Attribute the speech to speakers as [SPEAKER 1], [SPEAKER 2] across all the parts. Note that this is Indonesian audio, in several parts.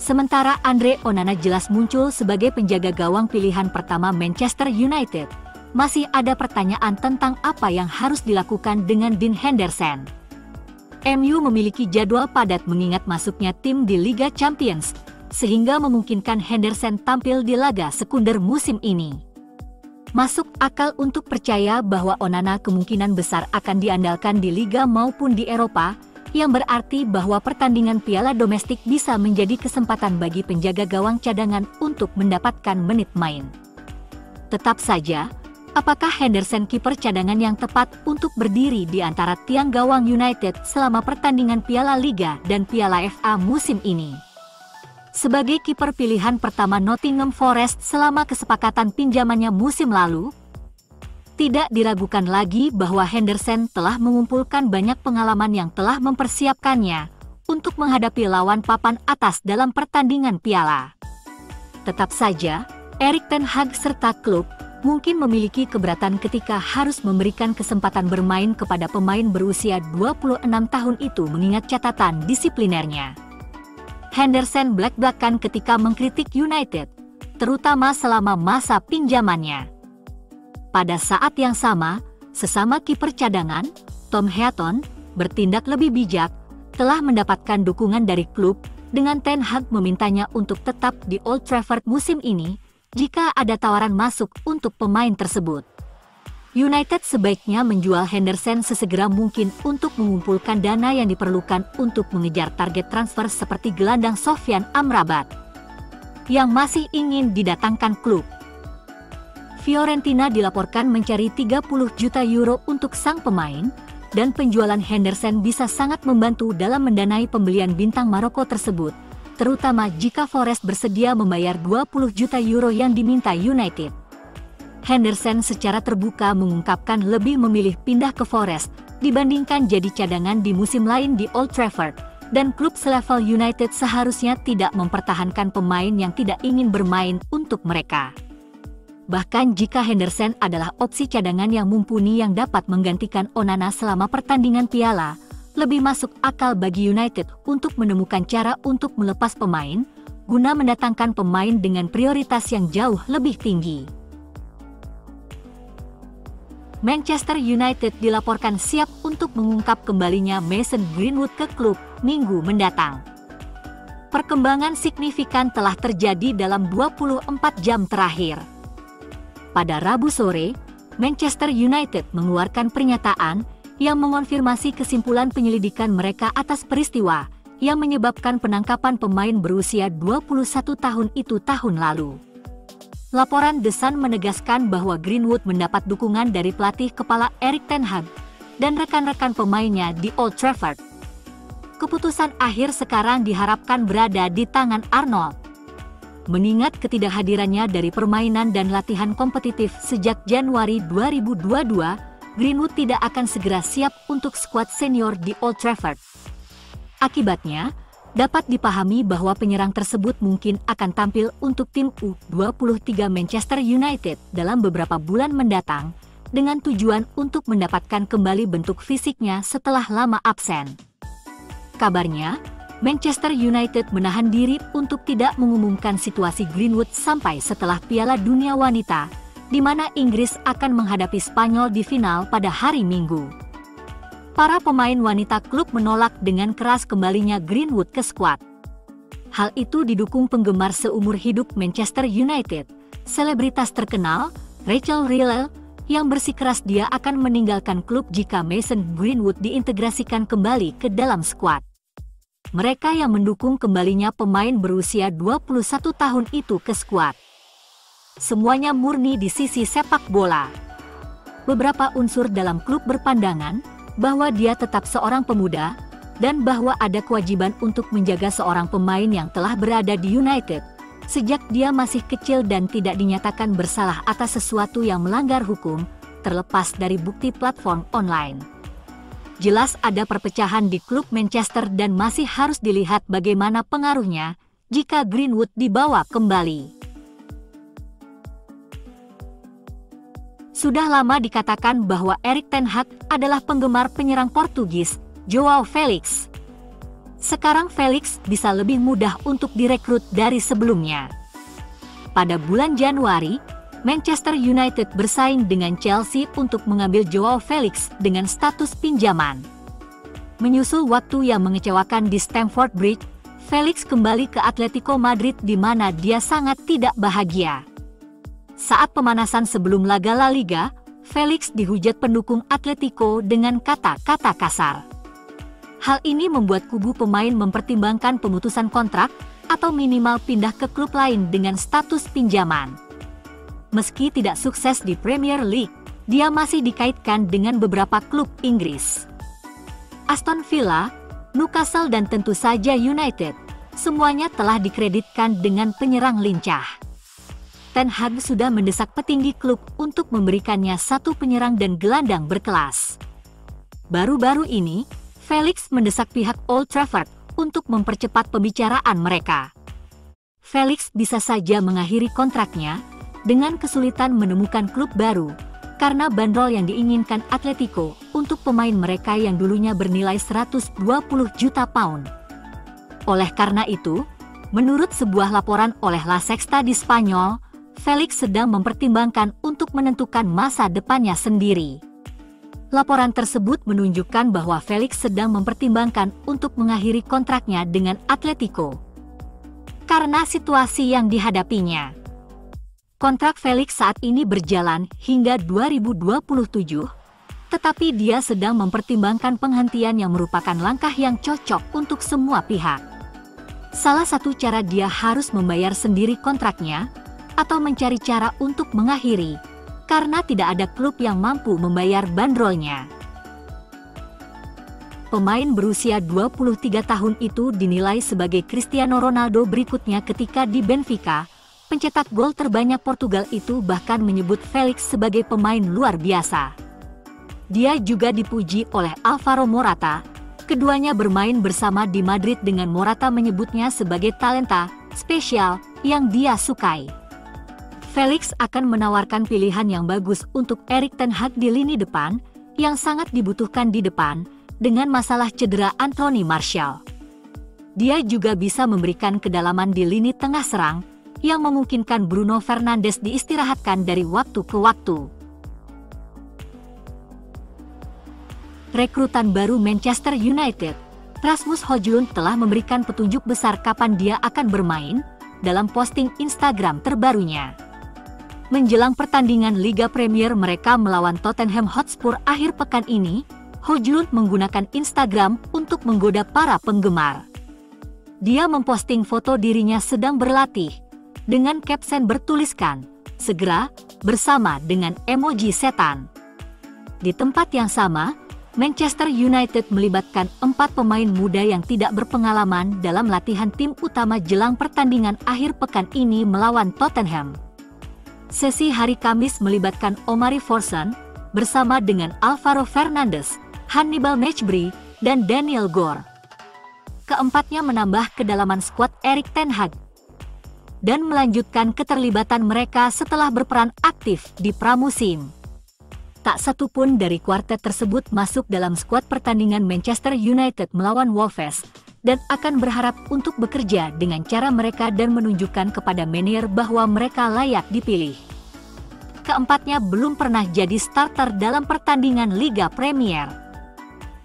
[SPEAKER 1] Sementara Andre Onana jelas muncul sebagai penjaga gawang pilihan pertama Manchester United, masih ada pertanyaan tentang apa yang harus dilakukan dengan Dean Henderson. MU memiliki jadwal padat mengingat masuknya tim di Liga Champions, sehingga memungkinkan Henderson tampil di laga sekunder musim ini. Masuk akal untuk percaya bahwa Onana kemungkinan besar akan diandalkan di Liga maupun di Eropa, yang berarti bahwa pertandingan piala domestik bisa menjadi kesempatan bagi penjaga gawang cadangan untuk mendapatkan menit main. Tetap saja, apakah Henderson kiper cadangan yang tepat untuk berdiri di antara tiang gawang United selama pertandingan Piala Liga dan Piala FA musim ini? Sebagai kiper pilihan pertama Nottingham Forest selama kesepakatan pinjamannya musim lalu, tidak diragukan lagi bahwa Henderson telah mengumpulkan banyak pengalaman yang telah mempersiapkannya untuk menghadapi lawan papan atas dalam pertandingan piala. Tetap saja, Erik ten Hag serta klub mungkin memiliki keberatan ketika harus memberikan kesempatan bermain kepada pemain berusia 26 tahun itu mengingat catatan disiplinernya. Henderson blak-blakan ketika mengkritik United, terutama selama masa pinjamannya. Pada saat yang sama, sesama kiper cadangan, Tom Heaton, bertindak lebih bijak, telah mendapatkan dukungan dari klub dengan Ten Hag memintanya untuk tetap di Old Trafford musim ini jika ada tawaran masuk untuk pemain tersebut. United sebaiknya menjual Henderson sesegera mungkin untuk mengumpulkan dana yang diperlukan untuk mengejar target transfer seperti gelandang Sofyan Amrabat yang masih ingin didatangkan klub. Fiorentina dilaporkan mencari 30 juta euro untuk sang pemain, dan penjualan Henderson bisa sangat membantu dalam mendanai pembelian bintang Maroko tersebut, terutama jika Forest bersedia membayar 20 juta euro yang diminta United. Henderson secara terbuka mengungkapkan lebih memilih pindah ke Forest dibandingkan jadi cadangan di musim lain di Old Trafford, dan klub selevel United seharusnya tidak mempertahankan pemain yang tidak ingin bermain untuk mereka. Bahkan jika Henderson adalah opsi cadangan yang mumpuni yang dapat menggantikan Onana selama pertandingan piala, lebih masuk akal bagi United untuk menemukan cara untuk melepas pemain, guna mendatangkan pemain dengan prioritas yang jauh lebih tinggi. Manchester United dilaporkan siap untuk mengungkap kembalinya Mason Greenwood ke klub minggu mendatang. Perkembangan signifikan telah terjadi dalam 24 jam terakhir. Pada Rabu sore, Manchester United mengeluarkan pernyataan yang mengonfirmasi kesimpulan penyelidikan mereka atas peristiwa yang menyebabkan penangkapan pemain berusia 21 tahun itu tahun lalu. Laporan The Sun menegaskan bahwa Greenwood mendapat dukungan dari pelatih kepala Erik ten Hag dan rekan-rekan pemainnya di Old Trafford. Keputusan akhir sekarang diharapkan berada di tangan Arnold. Mengingat ketidakhadirannya dari permainan dan latihan kompetitif sejak Januari 2022, Greenwood tidak akan segera siap untuk skuad senior di Old Trafford. Akibatnya, dapat dipahami bahwa penyerang tersebut mungkin akan tampil untuk tim U23 Manchester United dalam beberapa bulan mendatang, dengan tujuan untuk mendapatkan kembali bentuk fisiknya setelah lama absen. Kabarnya, Manchester United menahan diri untuk tidak mengumumkan situasi Greenwood sampai setelah Piala Dunia Wanita, di mana Inggris akan menghadapi Spanyol di final pada hari Minggu. Para pemain wanita klub menolak dengan keras kembalinya Greenwood ke skuad. Hal itu didukung penggemar seumur hidup Manchester United, selebritas terkenal, Rachel Riley, yang bersikeras dia akan meninggalkan klub jika Mason Greenwood diintegrasikan kembali ke dalam skuad. Mereka yang mendukung kembalinya pemain berusia 21 tahun itu ke skuad. Semuanya murni di sisi sepak bola. Beberapa unsur dalam klub berpandangan bahwa dia tetap seorang pemuda, dan bahwa ada kewajiban untuk menjaga seorang pemain yang telah berada di United sejak dia masih kecil dan tidak dinyatakan bersalah atas sesuatu yang melanggar hukum, terlepas dari bukti platform online. Jelas ada perpecahan di klub Manchester dan masih harus dilihat bagaimana pengaruhnya jika Greenwood dibawa kembali. Sudah lama dikatakan bahwa Erik ten Hag adalah penggemar penyerang Portugis, Joao Felix. Sekarang Felix bisa lebih mudah untuk direkrut dari sebelumnya. Pada bulan Januari, Manchester United bersaing dengan Chelsea untuk mengambil Joao Felix dengan status pinjaman. Menyusul waktu yang mengecewakan di Stamford Bridge, Felix kembali ke Atletico Madrid di mana dia sangat tidak bahagia. Saat pemanasan sebelum laga La Liga, Felix dihujat pendukung Atletico dengan kata-kata kasar. Hal ini membuat kubu pemain mempertimbangkan pemutusan kontrak atau minimal pindah ke klub lain dengan status pinjaman. Meski tidak sukses di Premier League, dia masih dikaitkan dengan beberapa klub Inggris. Aston Villa, Newcastle dan tentu saja United, semuanya telah dikreditkan dengan penyerang lincah. Ten Hag sudah mendesak petinggi klub untuk memberikannya satu penyerang dan gelandang berkelas. Baru-baru ini, Felix mendesak pihak Old Trafford untuk mempercepat pembicaraan mereka. Felix bisa saja mengakhiri kontraknya dengan kesulitan menemukan klub baru karena bandrol yang diinginkan Atletico untuk pemain mereka yang dulunya bernilai 120 juta pound. Oleh karena itu, menurut sebuah laporan oleh La Sexta di Spanyol, Felix sedang mempertimbangkan untuk menentukan masa depannya sendiri. Laporan tersebut menunjukkan bahwa Felix sedang mempertimbangkan untuk mengakhiri kontraknya dengan Atletico karena situasi yang dihadapinya. Kontrak Felix saat ini berjalan hingga 2027, tetapi dia sedang mempertimbangkan penghentian yang merupakan langkah yang cocok untuk semua pihak. Salah satu cara dia harus membayar sendiri kontraknya atau mencari cara untuk mengakhiri, karena tidak ada klub yang mampu membayar bandrolnya. Pemain berusia 23 tahun itu dinilai sebagai Cristiano Ronaldo berikutnya ketika di Benfica. Pencetak gol terbanyak Portugal itu bahkan menyebut Felix sebagai pemain luar biasa. Dia juga dipuji oleh Alvaro Morata. Keduanya bermain bersama di Madrid dengan Morata menyebutnya sebagai talenta spesial yang dia sukai. Felix akan menawarkan pilihan yang bagus untuk Erik ten Hag di lini depan, yang sangat dibutuhkan di depan, dengan masalah cedera Anthony Martial. Dia juga bisa memberikan kedalaman di lini tengah serang, yang memungkinkan Bruno Fernandes diistirahatkan dari waktu ke waktu. Rekrutan baru Manchester United, Rasmus Højlund telah memberikan petunjuk besar kapan dia akan bermain, dalam posting Instagram terbarunya. Menjelang pertandingan Liga Premier mereka melawan Tottenham Hotspur akhir pekan ini, Højlund menggunakan Instagram untuk menggoda para penggemar. Dia memposting foto dirinya sedang berlatih, dengan caption bertuliskan, "Segera," bersama dengan emoji setan. Di tempat yang sama, Manchester United melibatkan 4 pemain muda yang tidak berpengalaman dalam latihan tim utama jelang pertandingan akhir pekan ini melawan Tottenham. Sesi hari Kamis melibatkan Omari Forson, bersama dengan Alvaro Fernandes, Hannibal Mejbri, dan Daniel Gore. Keempatnya menambah kedalaman skuad Erik ten Hag dan melanjutkan keterlibatan mereka setelah berperan aktif di pramusim. Tak satu pun dari kuartet tersebut masuk dalam skuad pertandingan Manchester United melawan Wolves, dan akan berharap untuk bekerja dengan cara mereka dan menunjukkan kepada manajer bahwa mereka layak dipilih. Keempatnya belum pernah jadi starter dalam pertandingan Liga Premier.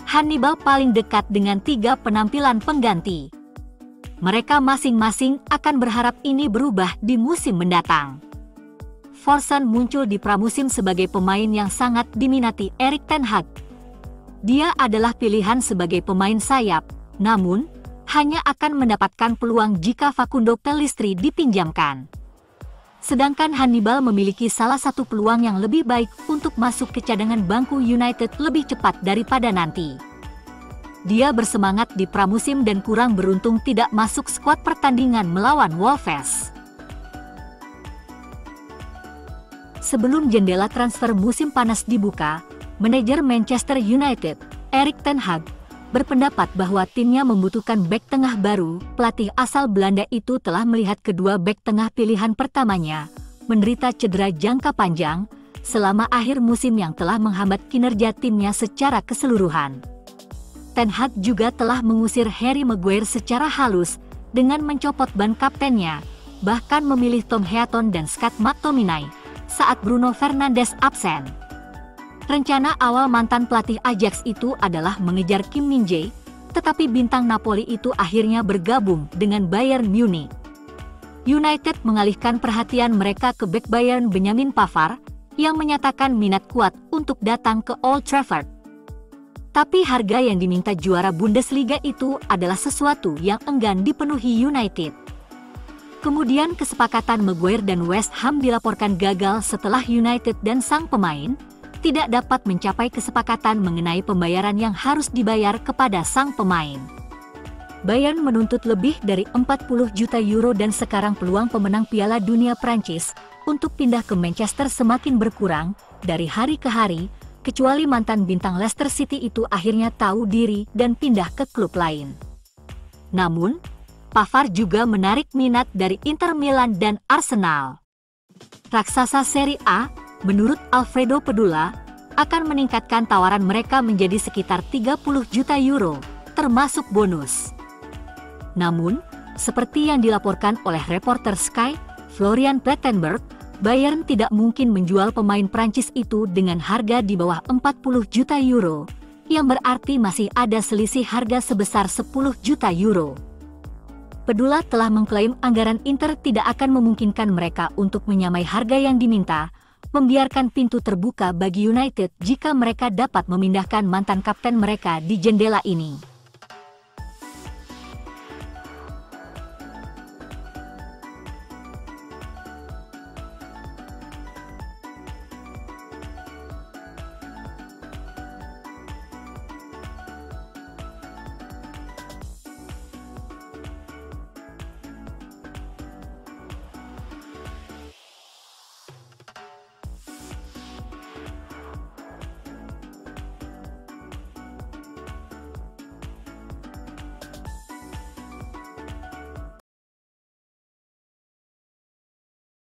[SPEAKER 1] Hannibal paling dekat dengan 3 penampilan pengganti. Mereka masing-masing akan berharap ini berubah di musim mendatang. Forson muncul di pramusim sebagai pemain yang sangat diminati Erik ten Hag. Dia adalah pilihan sebagai pemain sayap, namun hanya akan mendapatkan peluang jika Facundo Pellistri dipinjamkan. Sedangkan Hannibal memiliki salah satu peluang yang lebih baik untuk masuk ke cadangan bangku United lebih cepat daripada nanti. Dia bersemangat di pramusim dan kurang beruntung tidak masuk skuad pertandingan melawan Wolves. Sebelum jendela transfer musim panas dibuka, manajer Manchester United, Erik ten Hag, berpendapat bahwa timnya membutuhkan bek tengah baru. Pelatih asal Belanda itu telah melihat kedua bek tengah pilihan pertamanya menderita cedera jangka panjang selama akhir musim yang telah menghambat kinerja timnya secara keseluruhan. Ten Hag juga telah mengusir Harry Maguire secara halus dengan mencopot ban kaptennya, bahkan memilih Tom Heaton dan Scott McTominay saat Bruno Fernandes absen. Rencana awal mantan pelatih Ajax itu adalah mengejar Kim Min-jae, tetapi bintang Napoli itu akhirnya bergabung dengan Bayern Munich. United mengalihkan perhatian mereka ke bek Bayern Benjamin Pavard yang menyatakan minat kuat untuk datang ke Old Trafford. Tapi harga yang diminta juara Bundesliga itu adalah sesuatu yang enggan dipenuhi United. Kemudian kesepakatan Maguire dan West Ham dilaporkan gagal setelah United dan sang pemain tidak dapat mencapai kesepakatan mengenai pembayaran yang harus dibayar kepada sang pemain. Bayern menuntut lebih dari 40 juta euro dan sekarang peluang pemenang Piala Dunia Prancis untuk pindah ke Manchester semakin berkurang dari hari ke hari, kecuali mantan bintang Leicester City itu akhirnya tahu diri dan pindah ke klub lain. Namun, Pavard juga menarik minat dari Inter Milan dan Arsenal. Raksasa Serie A, menurut Alfredo Pedula, akan meningkatkan tawaran mereka menjadi sekitar 30 juta euro, termasuk bonus. Namun, seperti yang dilaporkan oleh reporter Sky, Florian Plettenberg, Bayern tidak mungkin menjual pemain Prancis itu dengan harga di bawah 40 juta euro, yang berarti masih ada selisih harga sebesar 10 juta euro. Pedula telah mengklaim anggaran Inter tidak akan memungkinkan mereka untuk menyamai harga yang diminta, membiarkan pintu terbuka bagi United jika mereka dapat memindahkan mantan kapten mereka di jendela ini.